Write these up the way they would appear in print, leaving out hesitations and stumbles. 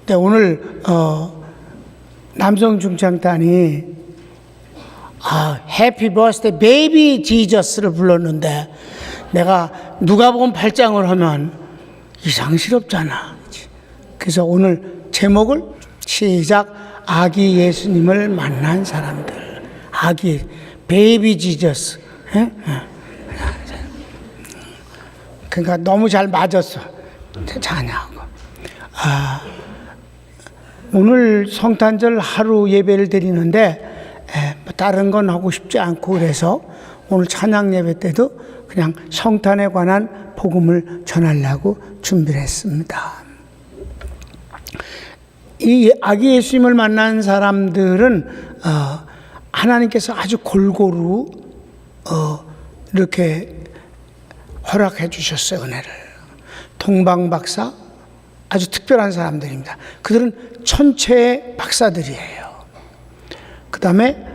근데 오늘 남성 중창단이 해피 버스데이 베이비 지저스를 불렀는데 내가 누가복음 8장을 하면 이상스럽잖아. 그래서 오늘 제목을 시작, 아기 예수님을 만난 사람들. 아기 베이비 지저스. 그러니까 너무 잘 맞았어. 자냐고. 오늘 성탄절 하루 예배를 드리는데 다른 건 하고 싶지 않고 그래서 오늘 찬양 예배 때도 그냥 성탄에 관한 복음을 전하려고 준비를 했습니다. 이 아기 예수님을 만난 사람들은 하나님께서 아주 골고루 이렇게 허락해 주셨어요. 은혜를. 동방박사 아주 특별한 사람들입니다. 그들은 천체의 박사들이에요. 그 다음에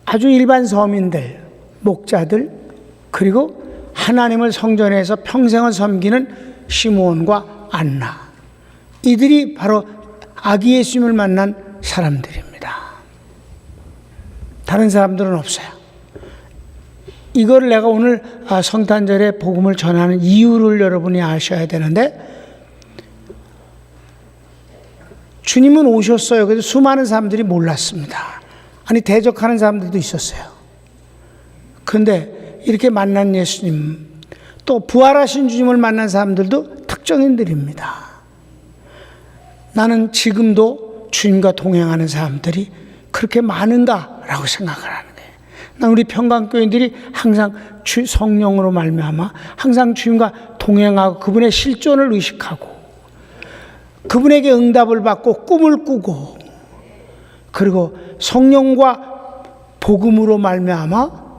아주 일반 서민들, 목자들, 그리고 하나님을 성전에서 평생을 섬기는 시므온과 안나, 이들이 바로 아기 예수님을 만난 사람들입니다. 다른 사람들은 없어요. 이걸 내가 오늘 성탄절에 복음을 전하는 이유를 여러분이 아셔야 되는데, 주님은 오셨어요. 그래서 수많은 사람들이 몰랐습니다. 아니, 대적하는 사람들도 있었어요. 그런데 이렇게 만난 예수님, 또 부활하신 주님을 만난 사람들도 특정인들입니다. 나는 지금도 주님과 동행하는 사람들이 그렇게 많은가라고 생각을 하는 거예요. 난 우리 평강교인들이 항상 성령으로 말미암아 항상 주님과 동행하고 그분의 실존을 의식하고 그분에게 응답을 받고 꿈을 꾸고, 그리고 성령과 복음으로 말미암아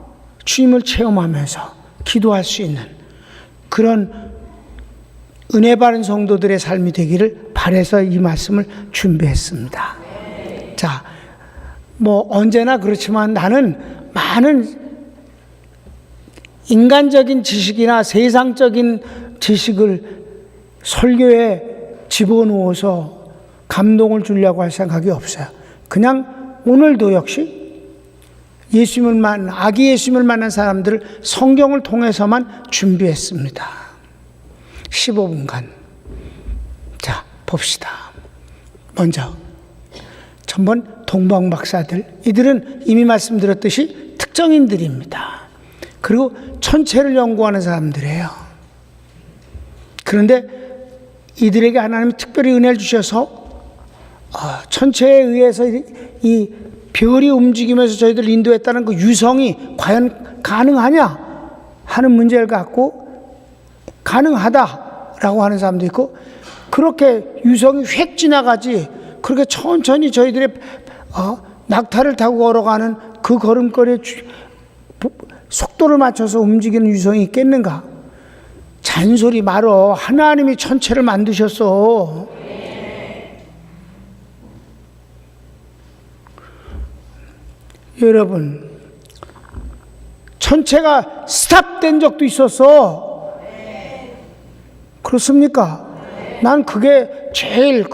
주님을 체험하면서 기도할 수 있는 그런 은혜 받은 성도들의 삶이 되기를 바라서 이 말씀을 준비했습니다. 자, 언제나 그렇지만 나는 많은 인간적인 지식이나 세상적인 지식을 설교에 집어넣어서 감동을 주려고 할 생각이 없어요. 그냥 오늘도 역시 아기 예수님을 만난 사람들을 성경을 통해서만 준비했습니다. 15분간. 자, 봅시다. 먼저, 전번 동방박사들. 이들은 이미 말씀드렸듯이 특정인들입니다. 그리고 천체를 연구하는 사람들이에요. 그런데 이들에게 하나님이 특별히 은혜를 주셔서 천체에 의해서 이 별이 움직이면서 저희들 인도했다는 그 유성이 과연 가능하냐 하는 문제를 갖고 가능하다라고 하는 사람도 있고, 그렇게 유성이 휙 지나가지 그렇게 천천히 저희들의 낙타를 타고 걸어가는 그 걸음걸이에 속도를 맞춰서 움직이는 유성이 있겠는가? 잔소리 말어. 하나님이 천체를 만드셨어. 여러분, 천체가 스탑된 적도 있었어. 그렇습니까? 난 그게 제일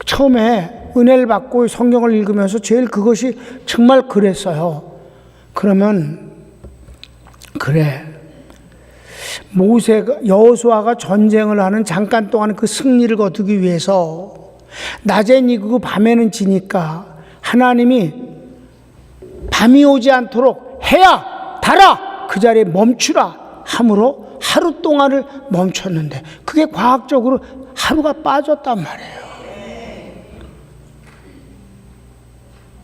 처음에 은혜를 받고 성경을 읽으면서 제일 그것이 정말 그랬어요. 그러면 그래, 여호수아가 전쟁을 하는 잠깐 동안 그 승리를 거두기 위해서 낮엔 이기고 밤에는 지니까 하나님이 밤이 오지 않도록 해야 달아 그 자리에 멈추라 함으로 하루 동안을 멈췄는데, 그게 과학적으로 하루가 빠졌단 말이에요.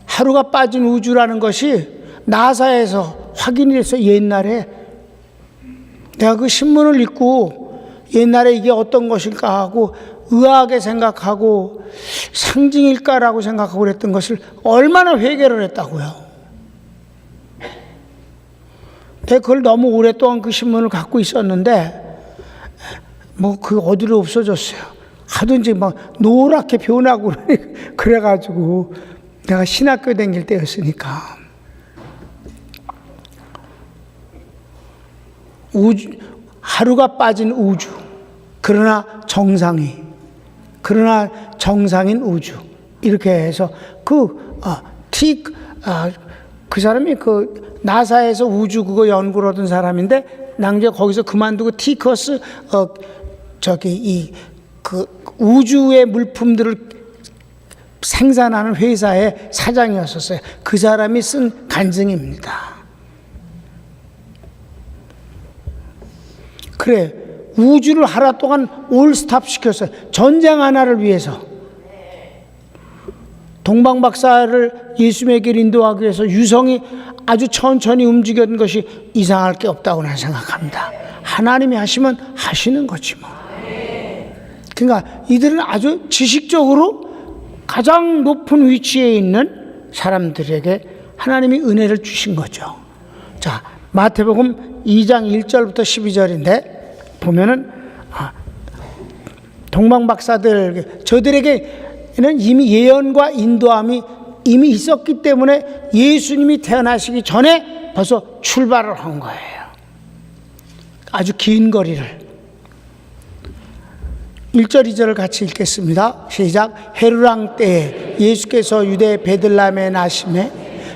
하루가 빠진 우주라는 것이 나사에서 확인이 돼서 옛날에 내가 그 신문을 읽고 옛날에 이게 어떤 것일까 하고 의아하게 생각하고 상징일까라고 생각하고 그랬던 것을 얼마나 회개를 했다고요. 내가 그걸 너무 오랫동안 그 신문을 갖고 있었는데 그 어디로 없어졌어요. 하든지 노랗게 변하고 그래가지고 내가 신학교 다닐 때였으니까. 하루가 빠진 우주, 그러나 정상이 그러나 정상인 우주. 이렇게 해서 그 사람이 나사에서 우주 그거 연구를 하던 사람인데 나중에 거기서 그만두고 티커스 우주의 물품들을 생산하는 회사의 사장이었었어요. 그 사람이 쓴 간증입니다. 그래, 우주를 하루 동안 올스탑 시켰어요. 전쟁 하나를 위해서. 동방박사를 예수님에게 인도하기 위해서 유성이 아주 천천히 움직였던 것이 이상할 게 없다고 나는 생각합니다. 하나님이 하시면 하시는 거지 뭐. 그러니까 이들은 아주 지식적으로 가장 높은 위치에 있는 사람들에게 하나님이 은혜를 주신 거죠. 자, 마태복음 2장 1절부터 12절인데 보면은 동방박사들 저들에게는 이미 예언과 인도함이 이미 있었기 때문에 예수님이 태어나시기 전에 벌써 출발을 한 거예요. 아주 긴 거리를. 1절 2절을 같이 읽겠습니다. 시작. 헤롯 때에 예수께서 유대 베들레헴에 나심에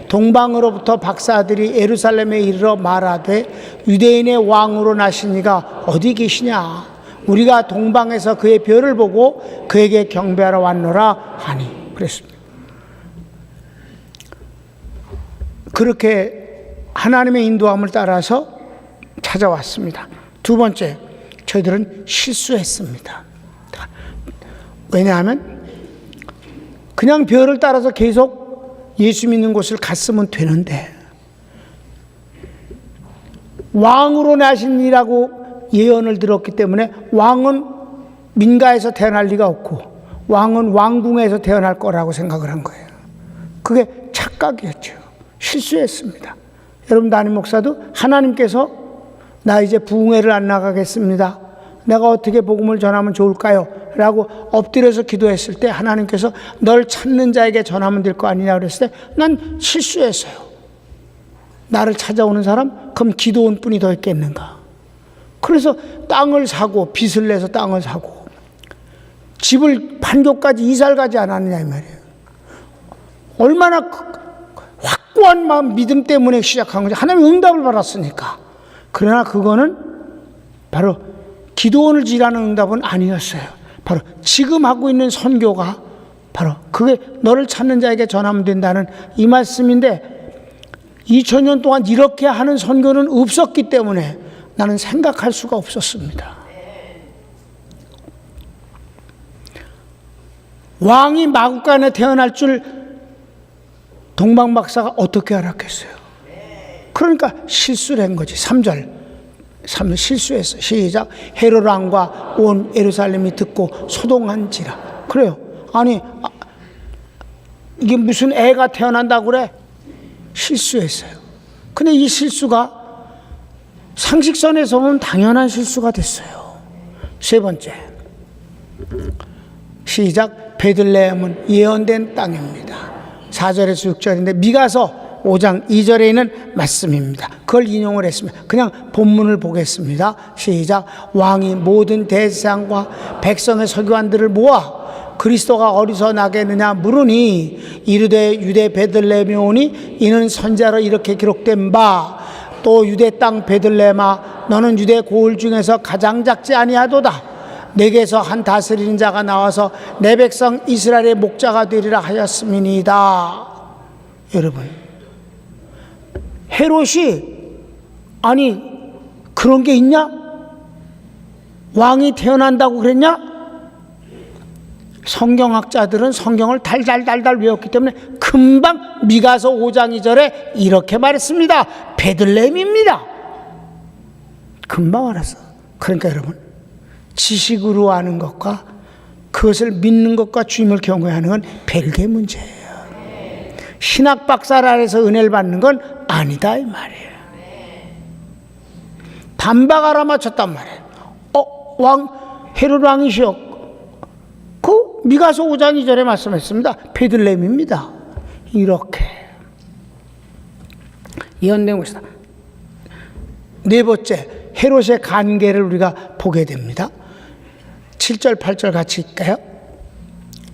동방으로부터 박사들이 예루살렘에 이르러 말하되 유대인의 왕으로 나신 이가 어디 계시냐? 우리가 동방에서 그의 별을 보고 그에게 경배하러 왔노라 하니. 그랬습니다. 그렇게 하나님의 인도함을 따라서 찾아왔습니다. 두 번째, 저희들은 실수했습니다. 왜냐하면 그냥 별을 따라서 계속 예수 믿는 곳을 갔으면 되는데 왕으로 나신이라고 예언을 들었기 때문에 왕은 민가에서 태어날 리가 없고 왕은 왕궁에서 태어날 거라고 생각을 한 거예요. 그게 착각이었죠. 실수했습니다. 여러분, 담임 목사도 하나님께서 나 이제 부흥회를 안 나가겠습니다. 내가 어떻게 복음을 전하면 좋을까요? 라고 엎드려서 기도했을 때 하나님께서 널 찾는 자에게 전하면 될 거 아니냐 그랬을 때 난 실수했어요. 나를 찾아오는 사람? 그럼 기도원 뿐이 더 있겠는가? 그래서 땅을 사고 빚을 내서 땅을 사고 집을 판교까지 이사를 가지 않았느냐 이 말이에요. 얼마나 확고한 마음 믿음 때문에 시작한 거지. 하나님의 응답을 받았으니까. 그러나 그거는 바로 기도원을 지라는 응답은 아니었어요. 바로 지금 하고 있는 선교가 바로 그게 너를 찾는 자에게 전하면 된다는 이 말씀인데 2000년 동안 이렇게 하는 선교는 없었기 때문에 나는 생각할 수가 없었습니다. 왕이 마국간에 태어날 줄 동방박사가 어떻게 알았겠어요? 그러니까 실수를 한 거지. 3절 실수했어. 시작. 헤롯 왕과 온 예루살렘이 듣고 소동한지라. 그래요. 아니 이게 무슨 애가 태어난다고 그래? 실수했어요. 근데 이 실수가 상식선에서 보면 당연한 실수가 됐어요. 세 번째 시작. 베들레헴은 예언된 땅입니다. 4절에서 6절인데 미가서 5장 2절에 있는 말씀입니다. 그걸 인용을 했습니다. 그냥 본문을 보겠습니다. 시작. 왕이 모든 대제사장과 백성의 서기관들을 모아 그리스도가 어디서 나겠느냐 물으니 이르되 유대 베들레헴에 오니 이는 선지자로 이렇게 기록된 바 또 유대 땅 베들레헴아 너는 유대 고을 중에서 가장 작지 아니하도다. 내게서 한 다스리는 자가 나와서 내 백성 이스라엘의 목자가 되리라 하였음이니이다. 여러분, 헤롯이 아니 그런 게 있냐? 왕이 태어난다고 그랬냐? 성경학자들은 성경을 달달달달 외웠기 때문에 금방 미가서 5장 2절에 이렇게 말했습니다. 베들레헴입니다. 금방 알았어. 그러니까 여러분, 지식으로 아는 것과 그것을 믿는 것과 주님을 경외하는 건 별개 문제예요. 신학 박사를 안에서 은혜를 받는 건 아니다 이 말이에요. 단박 알아맞혔단 말이에요. 왕 헤롯 왕이시여. 그 미가서 5장 2절에 말씀했습니다. 베들레헴입니다. 이렇게 예언된 것이다. 네 번째, 헤롯의 관계를 우리가 보게 됩니다. 7절 8절 같이 읽까요?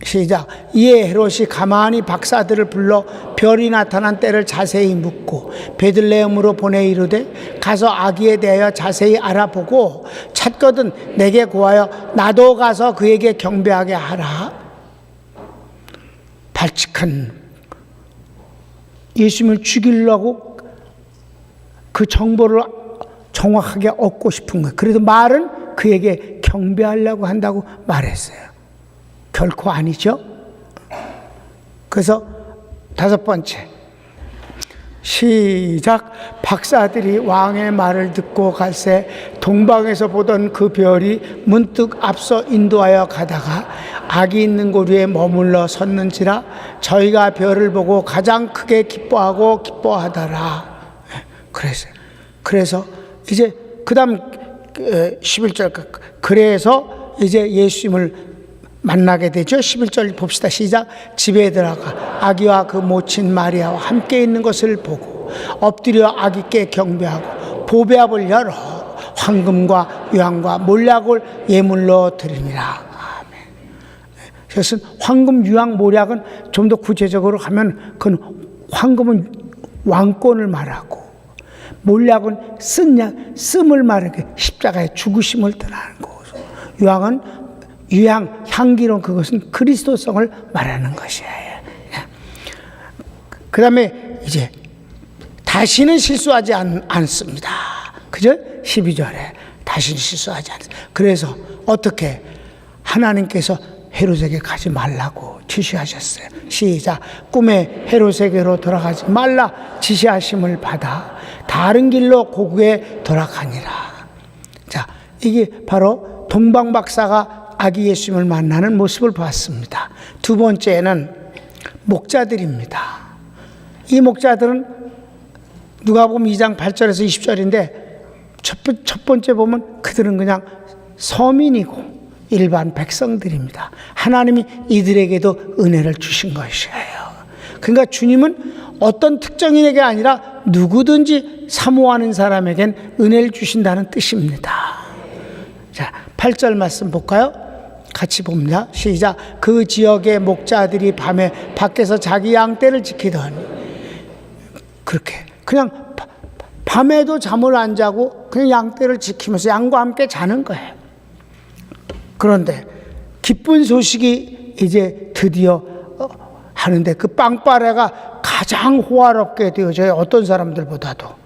시작. 이에 헤롯이 가만히 박사들을 불러 별이 나타난 때를 자세히 묻고 베들레헴으로 보내 이르되 가서 아기에 대하여 자세히 알아보고 찾거든 내게 구하여 나도 가서 그에게 경배하게 하라. 발칙한 예수님을 죽이려고 그 정보를 정확하게 얻고 싶은 거예요. 그래도 말은 그에게 경배하려고 한다고 말했어요. 결코 아니죠. 그래서 5번째 시작. 박사들이 왕의 말을 듣고 갈새 동방에서 보던 그 별이 문득 앞서 인도하여 가다가 아기 있는 곳 위에 머물러 섰는지라 저희가 별을 보고 가장 크게 기뻐하더라. 그래서 이제 그 다음 11절 그래서 이제 예수님을 만나게 되죠. 11절 봅시다. 시작. 집에 들어가 아기와 그 모친 마리아와 함께 있는 것을 보고 엎드려 아기께 경배하고 보배압을 열어 황금과 유황과 몰약을 예물로 드리니라. 아멘. 그것은 황금, 유황, 몰약은 좀 더 구체적으로 하면 그건 황금은 왕권을 말하고 몰약은 씀을 말하게 십자가의 죽으심을 뜻하는 거고 유황은 유향, 향기로운 그것은 그리스도성을 말하는 것이에요. 그 다음에 이제 다시는 실수하지 않습니다. 그죠? 12절에 다시는 실수하지 않습니다. 그래서 어떻게 하나님께서 헤롯에게 가지 말라고 지시하셨어요. 시작. 꿈에 헤롯에게로 돌아가지 말라 지시하심을 받아 다른 길로 고국에 돌아가니라. 자, 이게 바로 동방박사가 아기 예수님을 만나는 모습을 봤습니다. 2번째는 목자들입니다. 이 목자들은 누가복음 2장 8절에서 20절인데 첫 번째 보면 그들은 그냥 서민이고 일반 백성들입니다. 하나님이 이들에게도 은혜를 주신 것이에요. 그러니까 주님은 어떤 특정인에게 아니라 누구든지 사모하는 사람에겐 은혜를 주신다는 뜻입니다. 자, 8절 말씀 볼까요? 같이 봅니다. 시작. 그 지역의 목자들이 밤에 밖에서 자기 양떼를 지키더니 그렇게 그냥 밤에도 잠을 안 자고 그냥 양떼를 지키면서 양과 함께 자는 거예요. 그런데 기쁜 소식이 이제 드디어 하는데 그 빵빠레가 가장 호화롭게 되어져요. 어떤 사람들보다도.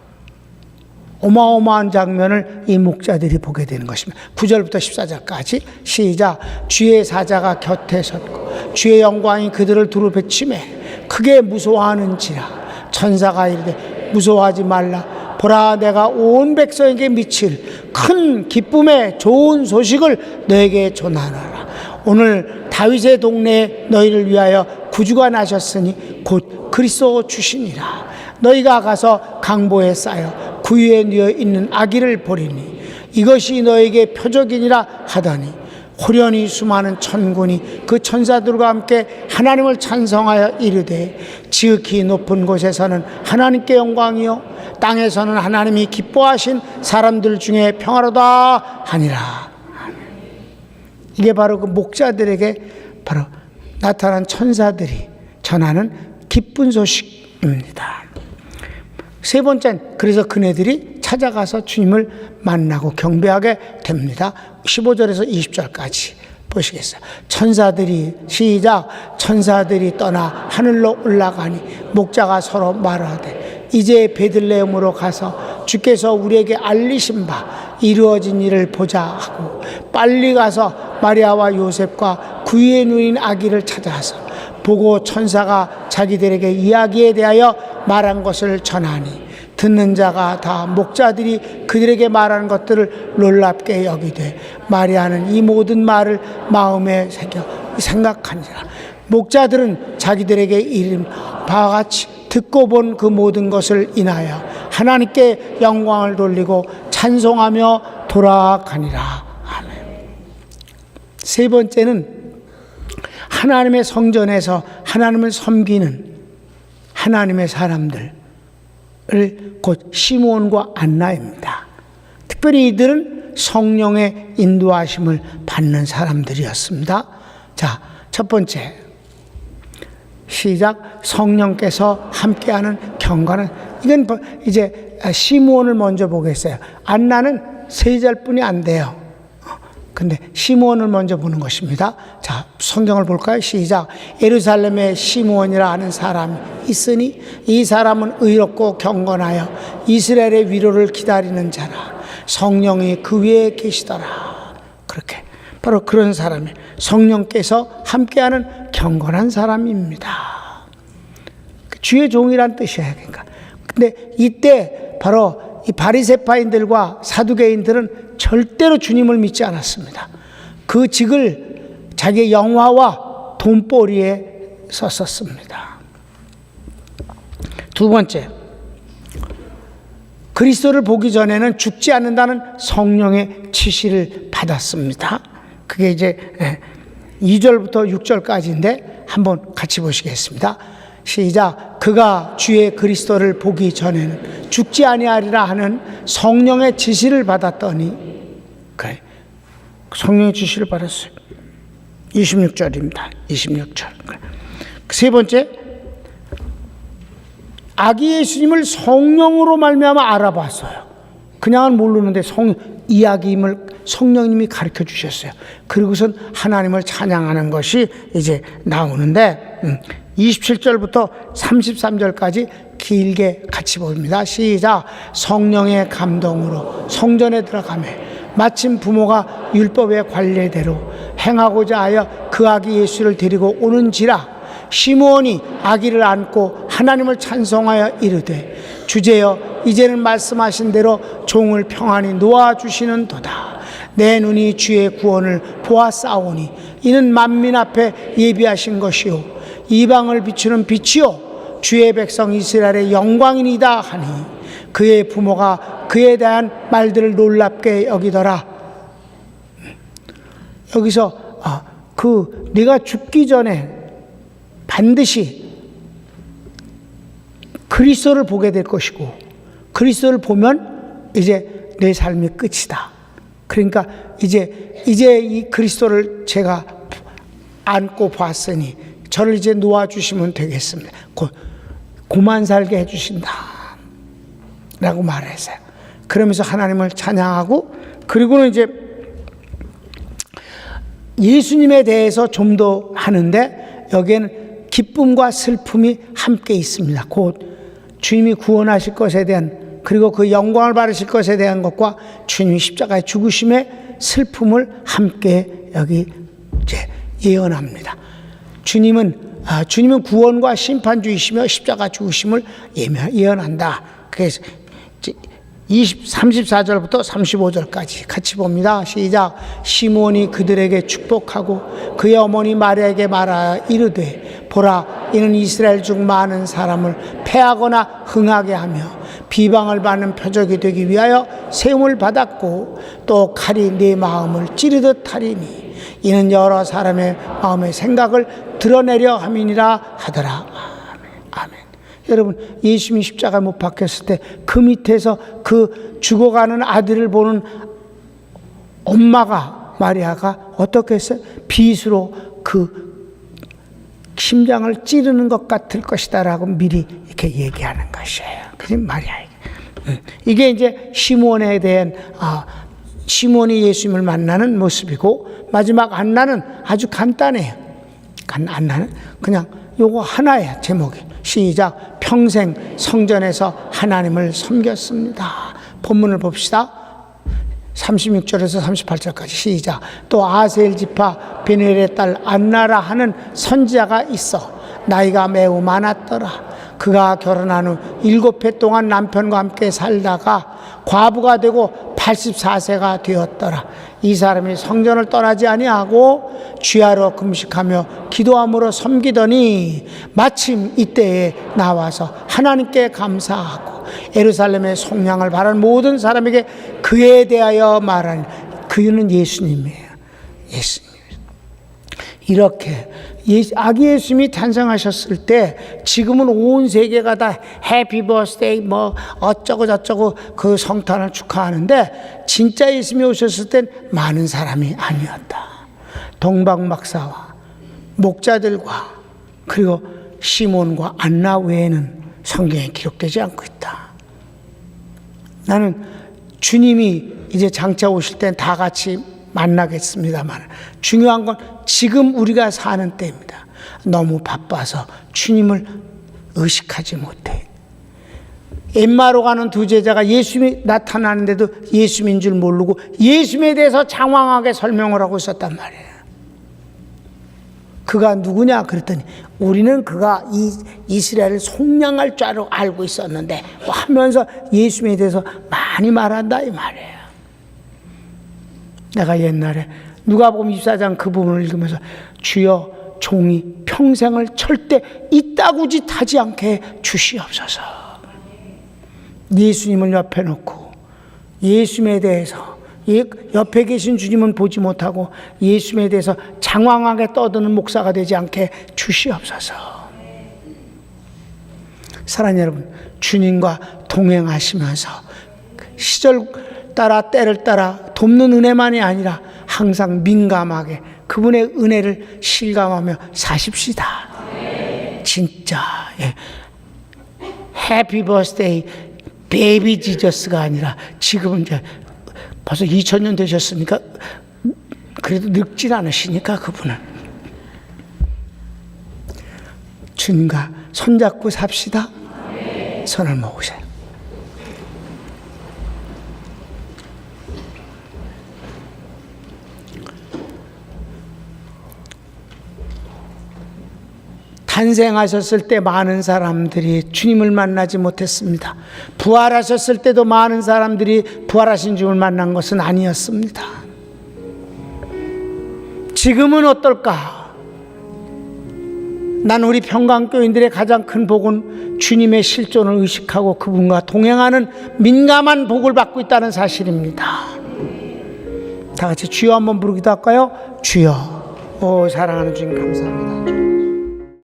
어마어마한 장면을 이 목자들이 보게 되는 것입니다. 9절부터 14절까지 시작. 주의 사자가 곁에 섰고 주의 영광이 그들을 두루 비치매 크게 무서워하는지라 천사가 이르되 무서워하지 말라. 보라 내가 온 백성에게 미칠 큰 기쁨의 좋은 소식을 너에게 전하노라. 오늘 다윗의 동네에 너희를 위하여 구주가 나셨으니 곧 그리스도 주시니라. 너희가 가서 강보에 쌓여 구유에 누워 있는 아기를 보리니 이것이 너에게 표적이니라 하더니 호련히 수많은 천군이 그 천사들과 함께 하나님을 찬송하여 이르되 지극히 높은 곳에서는 하나님께 영광이요 땅에서는 하나님이 기뻐하신 사람들 중에 평화로다 하니라. 이게 바로 그 목자들에게 바로 나타난 천사들이 전하는 기쁜 소식입니다. 세 번째는 그래서 그네들이 찾아가서 주님을 만나고 경배하게 됩니다. 15절에서 20절까지 보시겠어요. 천사들이 시작. 천사들이 떠나 하늘로 올라가니 목자가 서로 말하되 이제 베들레헴으로 가서 주께서 우리에게 알리신 바 이루어진 일을 보자 하고 빨리 가서 마리아와 요셉과 구유에 누인 아기를 찾아서 보고 천사가 자기들에게 이야기에 대하여 말한 것을 전하니 듣는 자가 다 목자들이 그들에게 말하는 것들을 놀랍게 여기되 마리아는 이 모든 말을 마음에 새겨 생각하니라. 목자들은 자기들에게 이른 바와 같이 듣고 본 그 모든 것을 인하여 하나님께 영광을 돌리고 찬송하며 돌아가니라. 아멘. 세 번째는 하나님의 성전에서 하나님을 섬기는 하나님의 사람들을 곧 시므온과 안나입니다. 특별히 이들은 성령의 인도하심을 받는 사람들이었습니다. 자, 첫 번째, 시작. 성령께서 함께하는 경건은, 이건 이제 시므온을 먼저 보겠어요. 안나는 3살뿐이 안 돼요. 근데 시므온을 먼저 보는 것입니다. 자, 성경을 볼까요? 시작. 예루살렘에 시므온이라 하는 사람이 있으니 이 사람은 의롭고 경건하여 이스라엘의 위로를 기다리는 자라. 성령이 그 위에 계시더라. 그렇게 바로 그런 사람이 성령께서 함께하는 경건한 사람입니다. 주의 종이란 뜻이에요. 그러니까. 근데 이때 바로 이 바리새파인들과 사두개인들은 절대로 주님을 믿지 않았습니다. 그 직을 자기의 영화와 돈벌이에 썼었습니다. 두 번째, 그리스도를 보기 전에는 죽지 않는다는 성령의 지시를 받았습니다. 그게 이제 2절부터 6절까지인데 한번 같이 보시겠습니다. 시작. 그가 주의 그리스도를 보기 전에는 죽지 아니하리라 하는 성령의 지시를 받았더니, 그래, 성령의 지시를 받았어요. 26절입니다. 26절. 세 번째, 아기 예수님을 성령으로 말미암아 알아봤어요. 그냥은 모르는데 이야기임을 성령님이 가르쳐 주셨어요. 그리고선 하나님을 찬양하는 것이 이제 나오는데, 27절부터 33절까지 길게 같이 봅니다. 시작. 성령의 감동으로 성전에 들어가매 마침 부모가 율법의 관례대로 행하고자 하여 그 아기 예수를 데리고 오는지라. 시므온이 아기를 안고 하나님을 찬송하여 이르되, 주제여 이제는 말씀하신 대로 종을 평안히 놓아주시는도다. 내 눈이 주의 구원을 보았사오니 이는 만민 앞에 예비하신 것이요 이방을 비추는 빛이요 주의 백성 이스라엘의 영광이니이다 하니, 그의 부모가 그에 대한 말들을 놀랍게 여기더라. 여기서 네가 죽기 전에 반드시 그리스도를 보게 될 것이고, 그리스도를 보면 이제 내 삶이 끝이다. 그러니까 이제 이 그리스도를 제가 안고 봤으니 저를 이제 놓아주시면 되겠습니다. 고만 살게 해주신다 라고 말했어요. 그러면서 하나님을 찬양하고, 그리고는 이제 예수님에 대해서 좀 더 하는데, 여기에는 기쁨과 슬픔이 함께 있습니다. 곧 주님이 구원하실 것에 대한, 그리고 그 영광을 받으실 것에 대한 것과 주님이 십자가의 죽으심의 슬픔을 함께 여기 이제 예언합니다. 주님은 구원과 심판주이시며 십자가 죽으심을 예언한다. 그래서 34절부터 35절까지 같이 봅니다. 시작. 시므온이 그들에게 축복하고 그의 어머니 마리아에게 말하여 이르되, 보라, 이는 이스라엘 중 많은 사람을 패하거나 흥하게 하며 비방을 받는 표적이 되기 위하여 세움을 받았고, 또 칼이 네 마음을 찌르듯 하리니 이는 여러 사람의 마음의 생각을 드러내려 함이니라 하더라. 아멘. 여러분, 예수님이 십자가에 못 박혔을 때 그 밑에서 그 죽어가는 아들을 보는 엄마가, 마리아가 어떻게 했어요? 빗으로 그 심장을 찌르는 것 같을 것이다 라고 미리 이렇게 얘기하는 것이에요. 그래서 마리아에게. 이게 이제 시므온에 대한 시므온이 예수님을 만나는 모습이고, 마지막 안나는 아주 간단해요. 안나는 그냥 요거 하나예요. 제목이. 시작. 평생 성전에서 하나님을 섬겼습니다. 본문을 봅시다. 36절에서 38절까지 시작. 또 아셀 지파 베누엘의 딸 안나라 하는 선지자가 있어 나이가 매우 많았더라. 그가 결혼한 후 7해 동안 남편과 함께 살다가 과부가 되고 84세가 되었더라. 이 사람이 성전을 떠나지 아니하고 주야로 금식하며 기도함으로 섬기더니 마침 이때에 나와서 하나님께 감사하고 예루살렘의 속량을 바라는 모든 사람에게 그에 대하여 말하니, 그는 예수님이에요. 예수님. 이렇게 아기 예수님이 탄생하셨을 때 지금은 온 세계가 다 해피 버스데이 뭐 어쩌고 저쩌고 그 성탄을 축하하는데, 진짜 예수님이 오셨을 땐 많은 사람이 아니었다. 동방박사와 목자들과 그리고 시몬과 안나 외에는 성경에 기록되지 않고 있다. 나는 주님이 이제 장차 오실 땐 다 같이 만나겠습니다만 중요한 건 지금 우리가 사는 때입니다. 너무 바빠서 주님을 의식하지 못해. 엠마로 가는 두 제자가 예수님이 나타나는데도 예수님인 줄 모르고 예수님에 대해서 장황하게 설명을 하고 있었단 말이에요. 그가 누구냐 그랬더니 우리는 그가 이스라엘을 속량할 줄 알고 있었는데 하면서 예수님에 대해서 많이 말한다 이 말이에요. 내가 옛날에 누가복음 24장 그 부분을 읽으면서 주여 종이 평생을 절대 이따구짓 하지 않게 주시옵소서. 예수님을 옆에 놓고 예수님에 대해서 옆에 계신 주님은 보지 못하고 예수님에 대해서 장황하게 떠드는 목사가 되지 않게 주시옵소서. 사랑하는 여러분, 주님과 동행하시면서 시절 따라 때를 따라 돕는 은혜만이 아니라 항상 민감하게 그분의 은혜를 실감하며 사십시다. 진짜 해피 버스데이 베이비 지저스가 아니라 지금은 이제 벌써 2000년 되셨으니까 그래도 늙진 않으시니까 그분은 주님과 손잡고 삽시다. 손을 모으세요. 탄생하셨을 때 많은 사람들이 주님을 만나지 못했습니다. 부활하셨을 때도 많은 사람들이 부활하신 주님을 만난 것은 아니었습니다. 지금은 어떨까? 난 우리 평강교인들의 가장 큰 복은 주님의 실존을 의식하고 그분과 동행하는 민감한 복을 받고 있다는 사실입니다. 다 같이 주여 한번 부르기도 할까요? 주여. 오, 사랑하는 주님 감사합니다.